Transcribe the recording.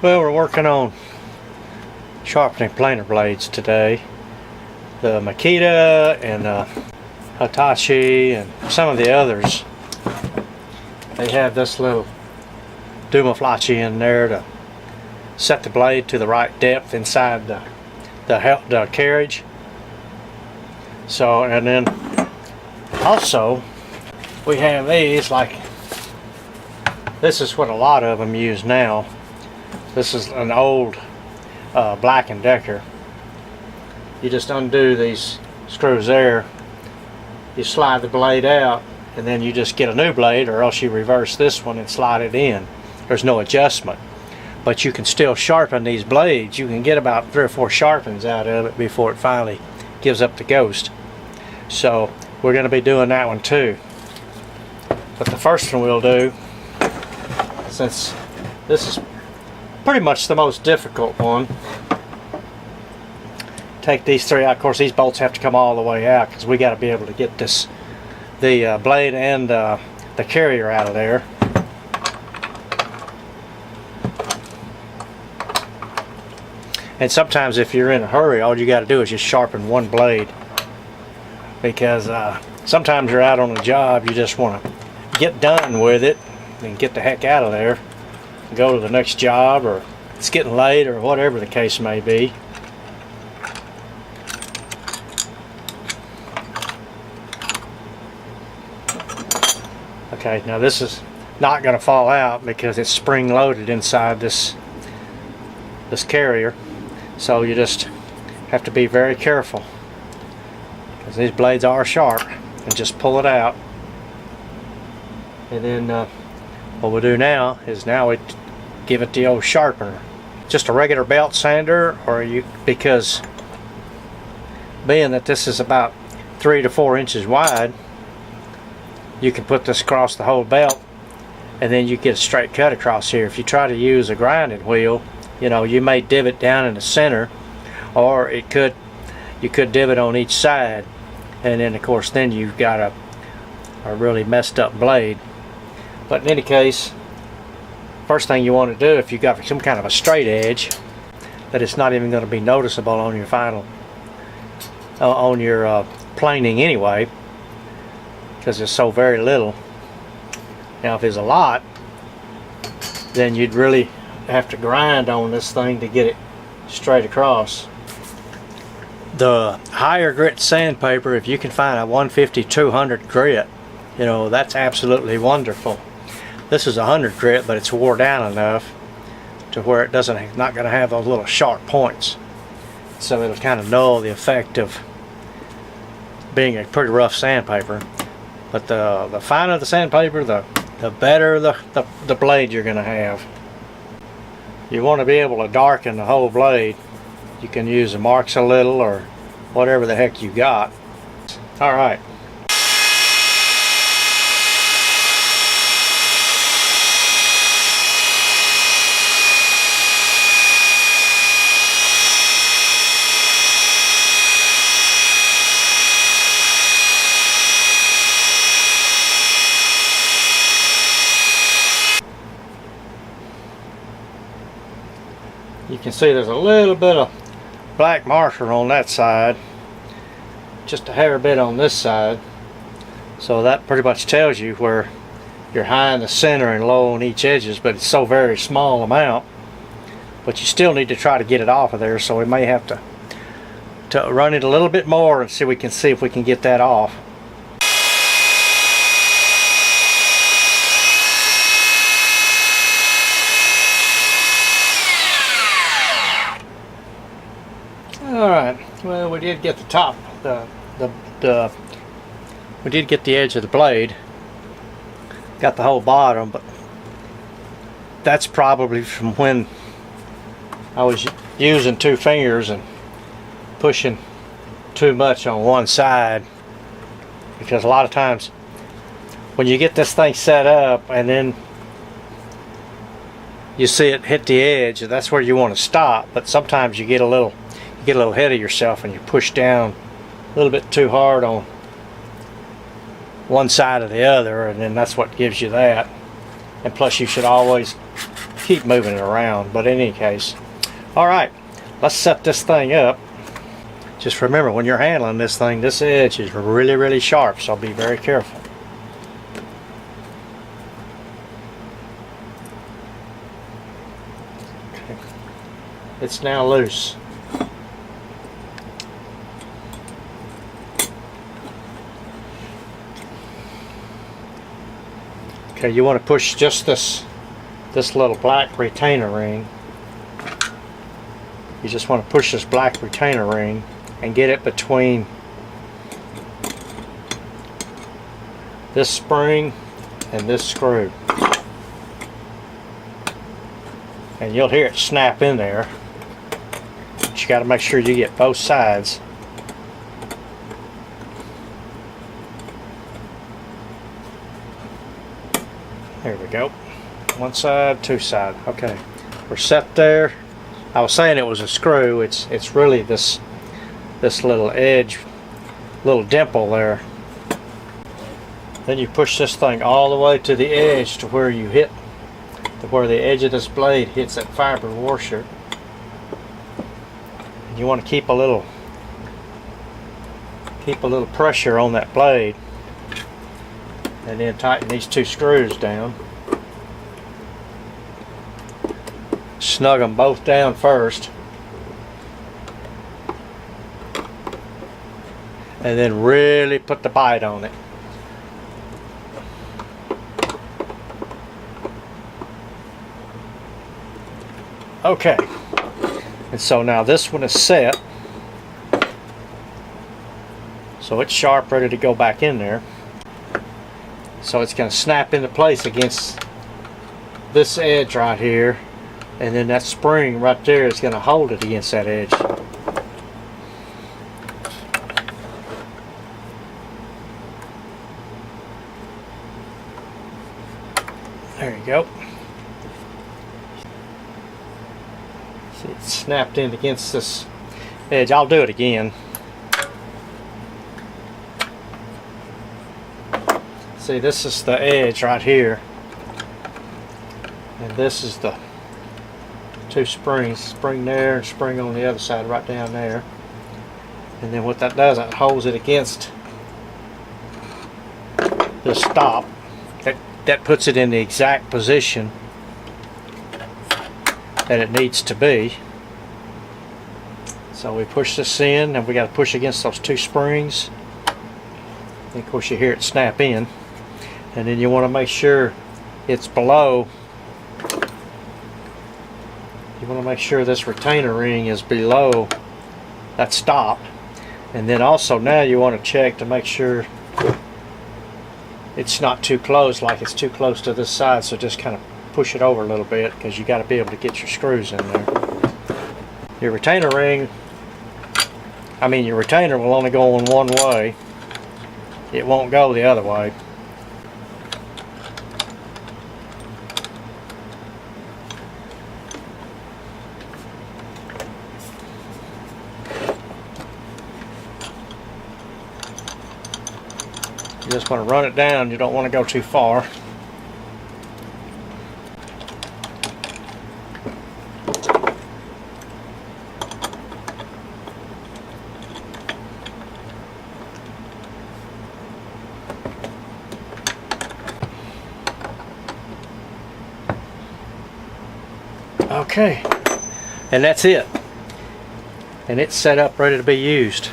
Well, we're working on sharpening planer blades today. The Marquita and Hitachi and some of the others, they have this little dumaflachi in there to set the blade to the right depth inside the carriage. So, and then also we have these, like this is what a lot of them use now. This is an old Black & Decker. You just undo these screws there, you slide the blade out, and then you just get a new blade, or else you reverse this one and slide it in. There's no adjustment, but you can still sharpen these blades. You can get about 3 or 4 sharpens out of it before it finally gives up the ghost. So we're going to be doing that one too. But the first one we'll do, since this is pretty much the most difficult one, take these 3 out. Of course, these bolts have to come all the way out because we got to be able to get the blade and the carrier out of there. And sometimes if you're in a hurry, all you got to do is just sharpen one blade, because sometimes you're out on a job, you just want to get done with it and get the heck out of there, go to the next job, or it's getting late, or whatever the case may be. Okay, now this is not going to fall out because it's spring loaded inside this carrier, so you just have to be very careful, because these blades are sharp, and just pull it out. And then what we'll do now is we give it the old sharpener, just a regular belt sander, or because being that this is about 3 to 4 inches wide, you can put this across the whole belt, and then you get a straight cut across here. If you try to use a grinding wheel, you know, you may divot down in the center, or you could divot on each side, and then of course then you've got a really messed up blade. But in any case, first thing you want to do, if you got some kind of a straight edge that it's not even going to be noticeable on your final planing anyway, because there's so very little. Now if there's a lot, then you'd really have to grind on this thing to get it straight across. The higher grit sandpaper, if you can find a 150-200 grit, you know, that's absolutely wonderful. This is 100 grit, but it's wore down enough to where it not going to have those little sharp points, so it'll kind of null the effect of being a pretty rough sandpaper. But the finer the sandpaper, the better the blade you're going to have. You want to be able to darken the whole blade. You can use the marks a little, or whatever the heck you got. Alright. You can see there's a little bit of black marker on that side, just a hair bit on this side, so that pretty much tells you where you're high in the center and low on each edges, but it's so very small amount. But you still need to try to get it off of there, so we may have to run it a little bit more and see if we can get that off. Alright, well, we did get the top, we did get the edge of the blade, got the whole bottom, but that's probably from when I was using 2 fingers and pushing too much on one side, because a lot of times when you get this thing set up and then you see it hit the edge, and that's where you want to stop, but sometimes you get a little ahead of yourself and you push down a little bit too hard on one side or the other, and then that's what gives you that. And plus, you should always keep moving it around, but in any case. Alright, let's set this thing up. Just remember, when you're handling this thing, this edge is really, really sharp, so be very careful. Okay. It's now loose. Okay, you want to push just this little black retainer ring. You just want to push this black retainer ring and get it between this spring and this screw. And you'll hear it snap in there. But you got to make sure you get both sides. There we go. One side, two side. Okay, we're set there. I was saying it was a screw. It's really this little edge, little dimple there. Then you push this thing all the way to the edge to where you hit, to where the edge of this blade hits that fiber washer. And you want to keep a little pressure on that blade, and then tighten these two screws down. Snug them both down first, and then really put the bite on it. Okay, and so now this one is set, so it's sharp, ready to go back in there. So it's going to snap into place against this edge right here, and then that spring right there is going to hold it against that edge. There you go. See, it snapped in against this edge. I'll do it again. See, this is the edge right here, and this is the two springs, spring there and spring on the other side right down there. And then what that does, it holds it against the stop. That puts it in the exact position that it needs to be. So we push this in, and we got to push against those two springs. And of course you hear it snap in. And then you want to make sure it's below. You want to make sure this retainer ring is below that stop. And then also now you want to check to make sure it's not too close, like it's too close to this side. So just kind of push it over a little bit, because you got to be able to get your screws in there. Your retainer ring, your retainer will only go in one way. It won't go the other way. You just want to run it down. You don't want to go too far. Okay, and that's it. And it's set up, ready to be used.